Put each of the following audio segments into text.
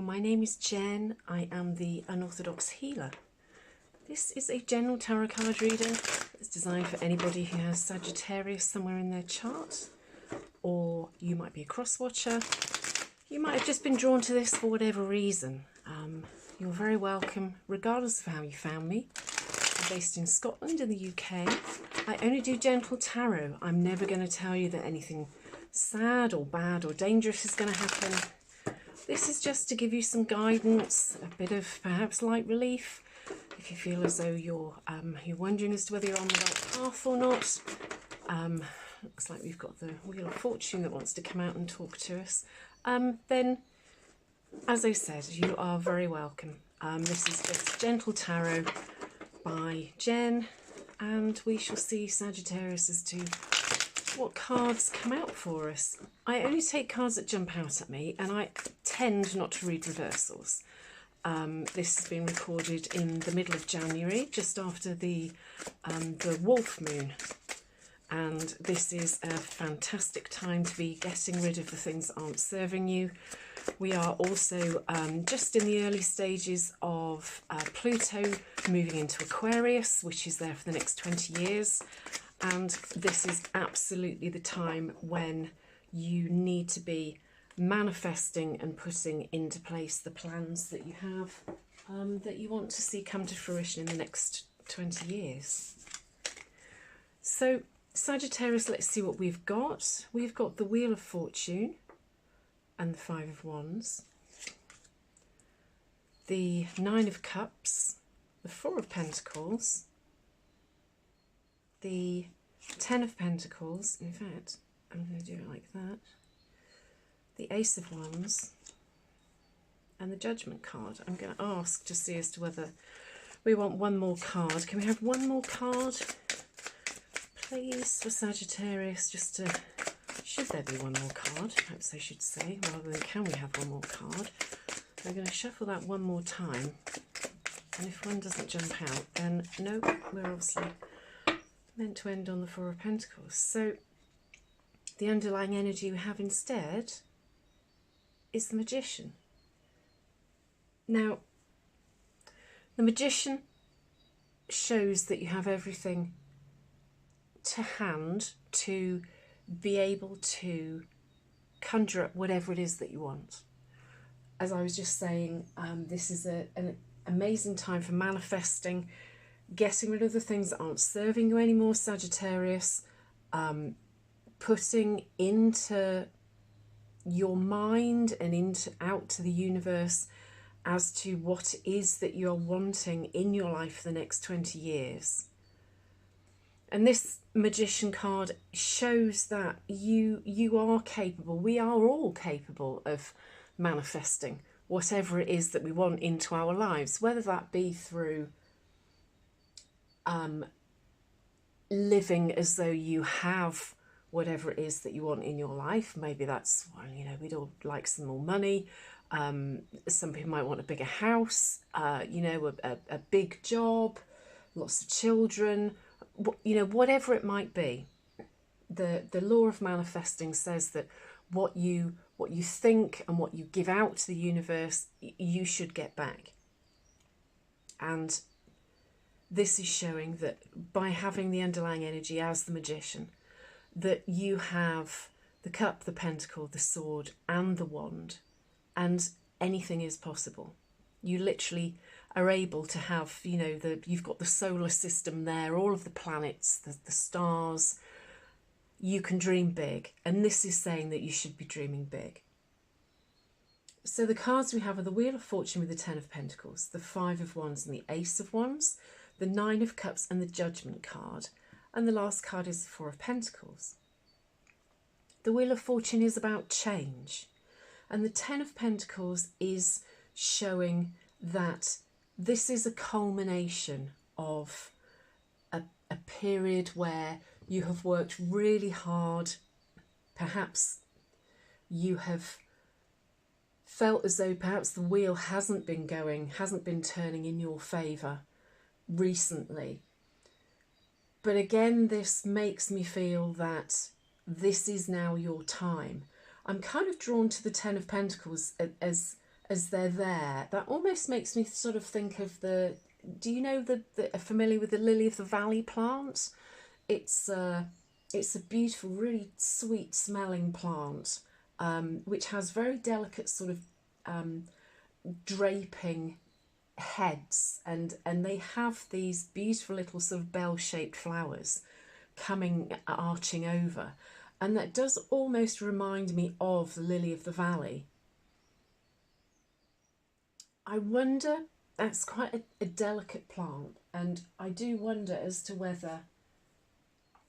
my name is Jen. I am the Unorthodox Healer. This is a general tarot card reading. It's designed for anybody who has Sagittarius somewhere in their chart, or you might be a cross-watcher. You might have just been drawn to this for whatever reason. You're very welcome, regardless of how you found me. I'm based in Scotland in the UK. I only do gentle tarot. I'm never going to tell you that anything sad or bad or dangerous is going to happen. This is just to give you some guidance, a bit of perhaps light relief. If you feel as though you're wondering as to whether you're on the right path or not. Looks like we've got the Wheel of Fortune that wants to come out and talk to us. Then, as I said, you are very welcome. This is just Gentle Tarot by Jen, and we shall see, Sagittarius, as to what cards come out for us. I only take cards that jump out at me, and I tend not to read reversals. This has been recorded in the middle of January, just after the Wolf Moon. And this is a fantastic time to be getting rid of the things that aren't serving you. We are also just in the early stages of Pluto moving into Aquarius, which is there for the next 20 years. And this is absolutely the time when you need to be manifesting and putting into place the plans that you have, that you want to see come to fruition in the next 20 years. So, Sagittarius, let's see what we've got. We've got the Wheel of Fortune and the Five of Wands, the Nine of Cups, the Four of Pentacles, the Ten of Pentacles. In fact, I'm going to do it like that. The Ace of Wands and the Judgment card. I'm going to ask to see as to whether we want one more card. Can we have one more card, please, for Sagittarius? Just to, should there be one more card? Perhaps I should say, rather than can we have one more card. I'm going to shuffle that one more time. And if one doesn't jump out, then no, we're obviously meant to end on the Four of Pentacles. So the underlying energy we have instead is the Magician. Now, the Magician shows that you have everything to hand to be able to conjure up whatever it is that you want. As I was just saying, this is an amazing time for manifesting, getting rid of the things that aren't serving you anymore, Sagittarius, putting into your mind and out to the universe as to what it is that you're wanting in your life for the next 20 years. And this Magician card shows that you are capable, we are all capable of manifesting whatever it is that we want into our lives, whether that be through living as though you have whatever it is that you want in your life. Maybe that's, well, you know, we'd all like some more money. Some people might want a bigger house, you know, a big job, lots of children, you know, whatever it might be. The law of manifesting says that what you think and what you give out to the universe, you should get back. And this is showing that by having the underlying energy as the Magician, that you have the Cup, the Pentacle, the Sword and the Wand, and anything is possible. You literally are able to have, you know, you've got the solar system there, all of the planets, the stars. You can dream big, and this is saying that you should be dreaming big. So the cards we have are the Wheel of Fortune with the Ten of Pentacles, the Five of Wands and the Ace of Wands, the Nine of Cups and the Judgment card, and the last card is the Four of Pentacles. The Wheel of Fortune is about change, and the Ten of Pentacles is showing that this is a culmination of a period where you have worked really hard. Perhaps you have felt as though perhaps the wheel hasn't been turning in your favour recently. But again, this makes me feel that this is now your time. I'm kind of drawn to the Ten of Pentacles as as they're there. That almost makes me sort of think of the, do you know are familiar with the lily of the valley plant? It's a beautiful, really sweet smelling plant, which has very delicate sort of draping heads, and they have these beautiful little sort of bell-shaped flowers coming, arching over, and that does almost remind me of the lily of the valley. I wonder, that's quite a delicate plant, and I do wonder as to whether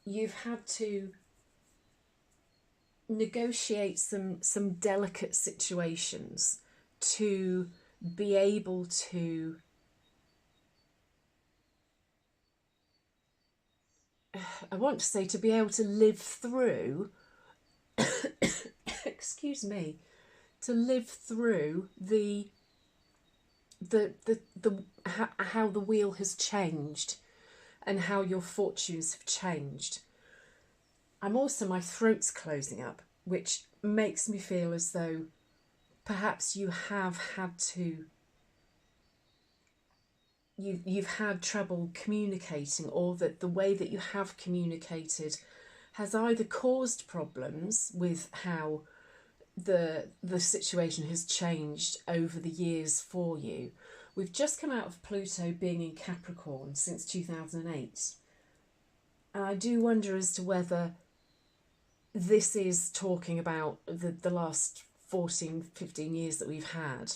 you've had to negotiate some delicate situations to be able to I want to say to be able to live through excuse me, to live through how the wheel has changed and how your fortunes have changed. I'm also, my throat's closing up, which makes me feel as though perhaps you have had to, you've had trouble communicating, or that the way that you have communicated has either caused problems with how the situation has changed over the years for you. We've just come out of Pluto being in Capricorn since 2008. And I do wonder as to whether this is talking about the last 14, 15 years that we've had,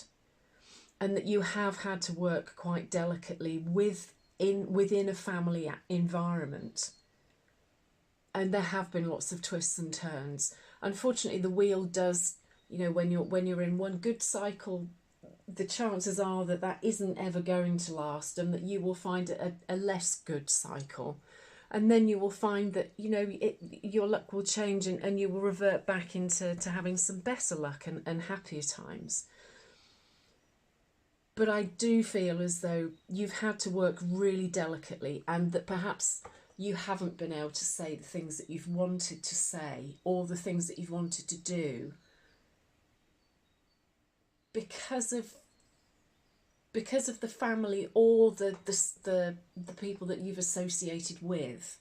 and that you have had to work quite delicately within a family environment. And there have been lots of twists and turns. Unfortunately, the wheel does, you know, when you're in one good cycle, the chances are that that isn't ever going to last, and that you will find a less good cycle. And then you will find that, you know, your luck will change, and you will revert back into having some better luck and happier times. But I do feel as though you've had to work really delicately, and that perhaps you haven't been able to say the things that you've wanted to say, or the things that you've wanted to do, because of the family or the people that you've associated with.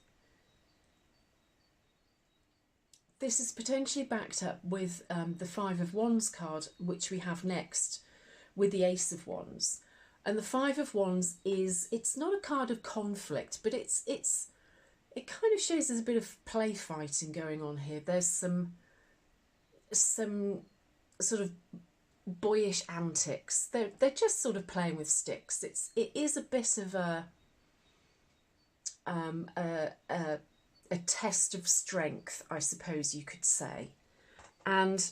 This is potentially backed up with the Five of Wands card, which we have next, with the Ace of Wands. And the Five of Wands it's not a card of conflict, but it kind of shows there's a bit of play fighting going on here. There's some sort of boyish antics. They're just sort of playing with sticks. It is a bit of a test of strength, I suppose you could say. And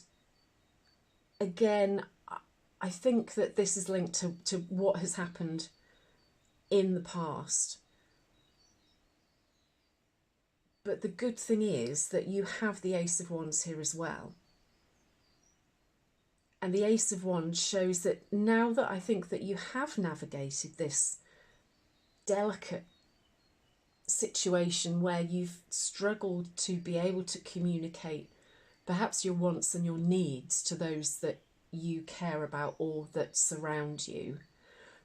again, I think that this is linked to what has happened in the past. But the good thing is that you have the Ace of Wands here as well. And the Ace of Wands shows that now that I think that you have navigated this delicate situation where you've struggled to be able to communicate perhaps your wants and your needs to those that you care about or that surround you,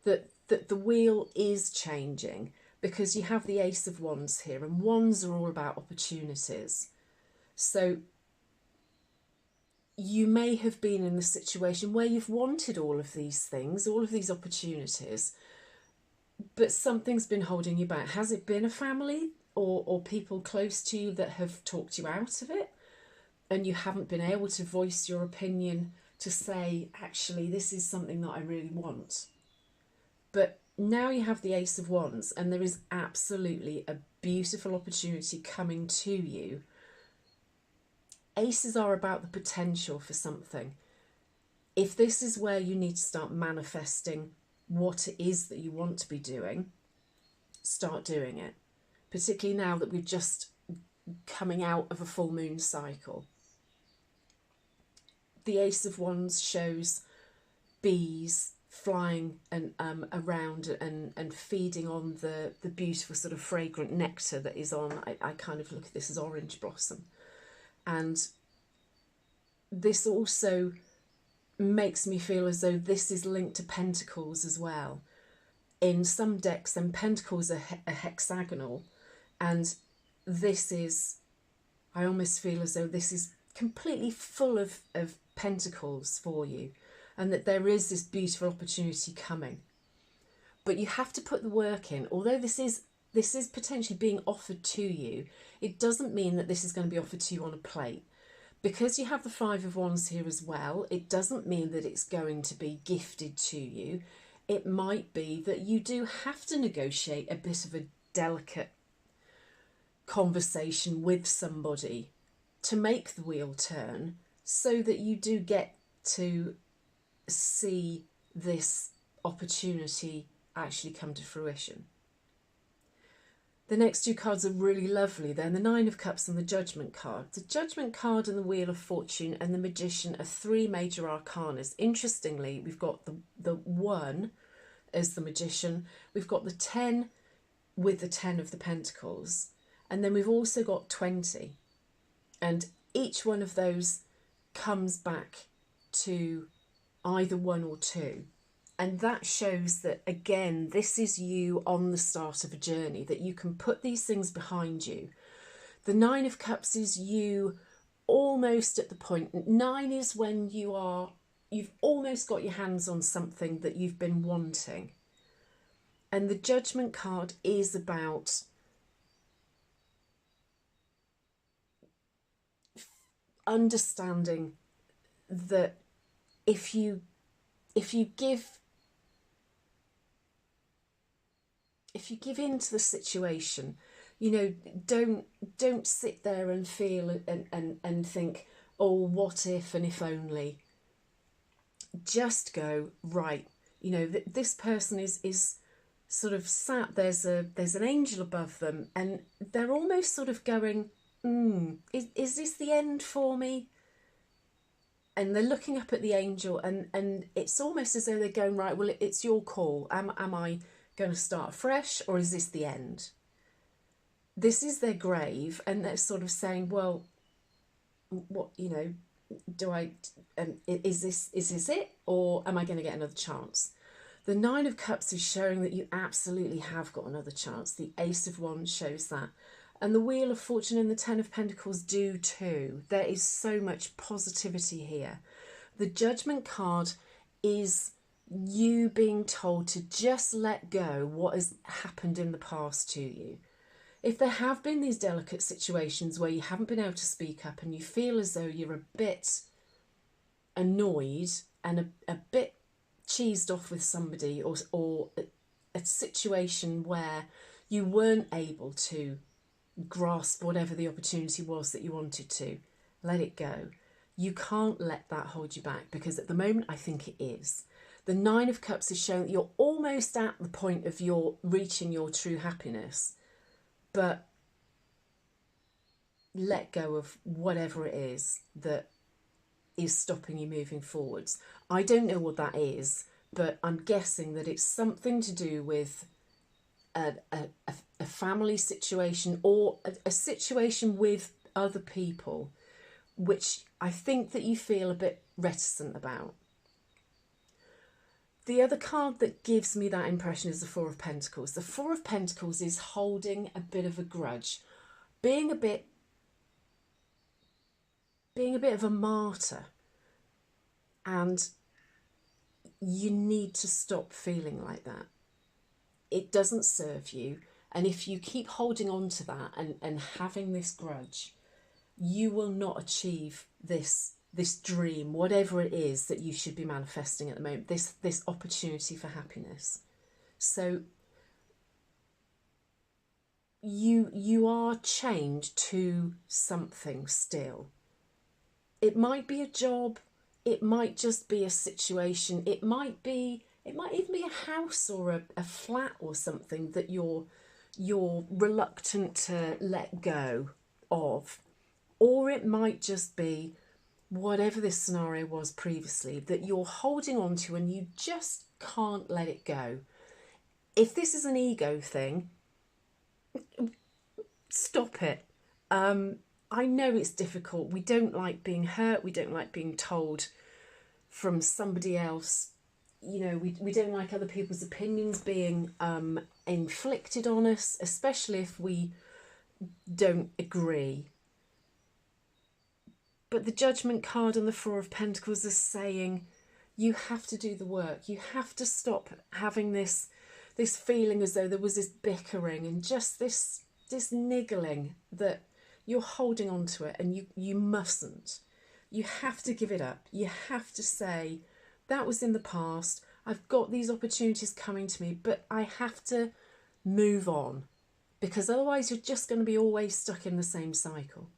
that the wheel is changing, because you have the Ace of Wands here, and wands are all about opportunities. So you may have been in the situation where you've wanted all of these things, all of these opportunities, but something's been holding you back. Has it been a family or people close to you that have talked you out of it, and you haven't been able to voice your opinion to say, actually, this is something that I really want? But now you have the Ace of Wands, and there is absolutely a beautiful opportunity coming to you. Aces are about the potential for something. If this is where you need to start manifesting what it is that you want to be doing, start doing it. Particularly now that we're just coming out of a full moon cycle. The Ace of Wands shows bees flying and around and feeding on the beautiful sort of fragrant nectar that is on, I kind of look at this as orange blossom. And this also makes me feel as though this is linked to pentacles as well. In some decks, then pentacles are a hexagonal, and this is, I almost feel as though this is completely full of pentacles for you, and that there is this beautiful opportunity coming. But you have to put the work in. Although this is potentially being offered to you, it doesn't mean that this is going to be offered to you on a plate. Because you have the Five of Wands here as well, it doesn't mean that it's going to be gifted to you. It might be that you do have to negotiate a bit of a delicate conversation with somebody to make the wheel turn, so that you do get to see this opportunity actually come to fruition. The next two cards are really lovely. They're the Nine of Cups and the Judgment card. The Judgment card and the Wheel of Fortune and the Magician are three major arcanas. Interestingly, we've got the 1 as the Magician. We've got the 10 with the 10 of the Pentacles. And then we've also got 20. And each one of those comes back to either 1 or 2. And that shows that, again, this is you on the start of a journey, that you can put these things behind you. The 9 of Cups is you almost at the point. 9 is when you've almost got your hands on something that you've been wanting. And the Judgment card is about understanding that if you give in to the situation, you know, don't sit there and feel and think, oh, what if and if only. Just go, right, you know, this person is sort of sat, there's an angel above them, and they're almost sort of going, is this the end for me? And they're looking up at the angel, and it's almost as though they're going, right, well, it's your call. Am I going to start afresh, or is this the end? This is their grave, and they're sort of saying, well, what, you know, is this it, or am I going to get another chance? The 9 of Cups is showing that you absolutely have got another chance. The Ace of Wands shows that. And the Wheel of Fortune and the 10 of Pentacles do too. There is so much positivity here. The Judgment card is you being told to just let go what has happened in the past to you. If there have been these delicate situations where you haven't been able to speak up and you feel as though you're a bit annoyed and a bit cheesed off with somebody, or a situation where you weren't able to grasp whatever the opportunity was that you wanted to, let it go. You can't let that hold you back, because at the moment I think it is. The 9 of Cups is showing that you're almost at the point of your reaching your true happiness, but let go of whatever it is that is stopping you moving forwards. I don't know what that is, but I'm guessing that it's something to do with a family situation, or a situation with other people, which I think that you feel a bit reticent about. The other card that gives me that impression is the Four of Pentacles. The Four of Pentacles is holding a bit of a grudge, being a bit of a martyr, and you need to stop feeling like that. It doesn't serve you, and if you keep holding on to that and having this grudge, you will not achieve this dream, whatever it is that you should be manifesting at the moment, this opportunity for happiness. So you are chained to something still. It might be a job, it might just be a situation, it might even be a house or a flat or something that you're reluctant to let go of. Or it might just be whatever this scenario was previously that you're holding on to and you just can't let it go. If this is an ego thing, stop it. I know it's difficult. We don't like being hurt. We don't like being told from somebody else. You know, we don't like other people's opinions being inflicted on us, especially if we don't agree. But the Judgment card on the Four of Pentacles is saying you have to do the work. You have to stop having this feeling as though there was this bickering and just this niggling that you're holding on to it, and you mustn't. You have to give it up. You have to say, that was in the past. I've got these opportunities coming to me, but I have to move on, because otherwise you're just going to be always stuck in the same cycle.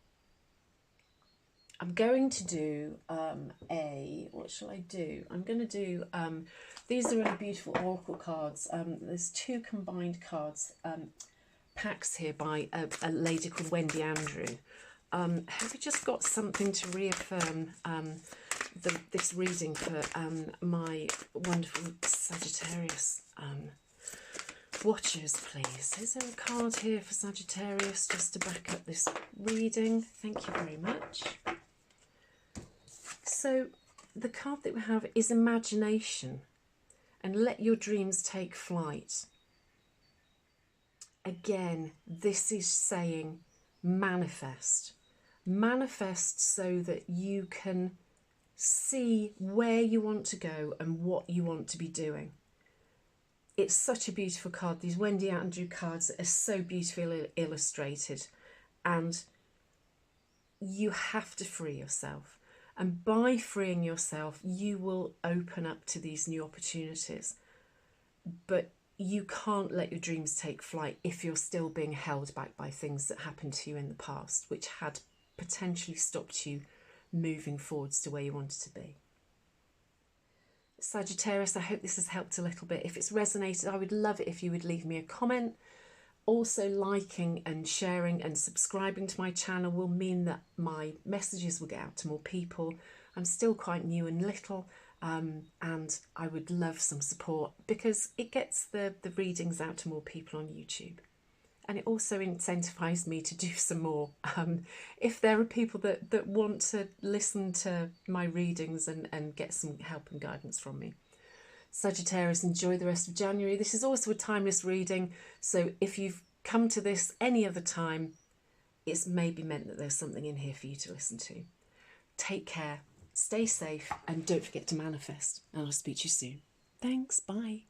I'm going to do what shall I do? I'm going to do, these are really beautiful oracle cards. There's 2 combined cards, packs here by a lady called Wendy Andrew. Have we just got something to reaffirm this reading for my wonderful Sagittarius watchers, please? Is there a card here for Sagittarius just to back up this reading? Thank you very much. So the card that we have is imagination, and let your dreams take flight. Again, this is saying manifest. Manifest so that you can see where you want to go and what you want to be doing. It's such a beautiful card. These Wendy Andrew cards are so beautifully illustrated, and you have to free yourself. And by freeing yourself, you will open up to these new opportunities. But you can't let your dreams take flight if you're still being held back by things that happened to you in the past, which had potentially stopped you moving forwards to where you wanted to be. Sagittarius, I hope this has helped a little bit. If it's resonated, I would love it if you would leave me a comment. Also, liking and sharing and subscribing to my channel will mean that my messages will get out to more people. I'm still quite new and little, and I would love some support, because it gets the readings out to more people on YouTube. And it also incentivises me to do some more. If there are people that want to listen to my readings and get some help and guidance from me. Sagittarius, enjoy the rest of January. This is also a timeless reading, so if you've come to this any other time, it's maybe meant that there's something in here for you to listen to. Take care, stay safe, and don't forget to manifest. And I'll speak to you soon. Thanks, bye.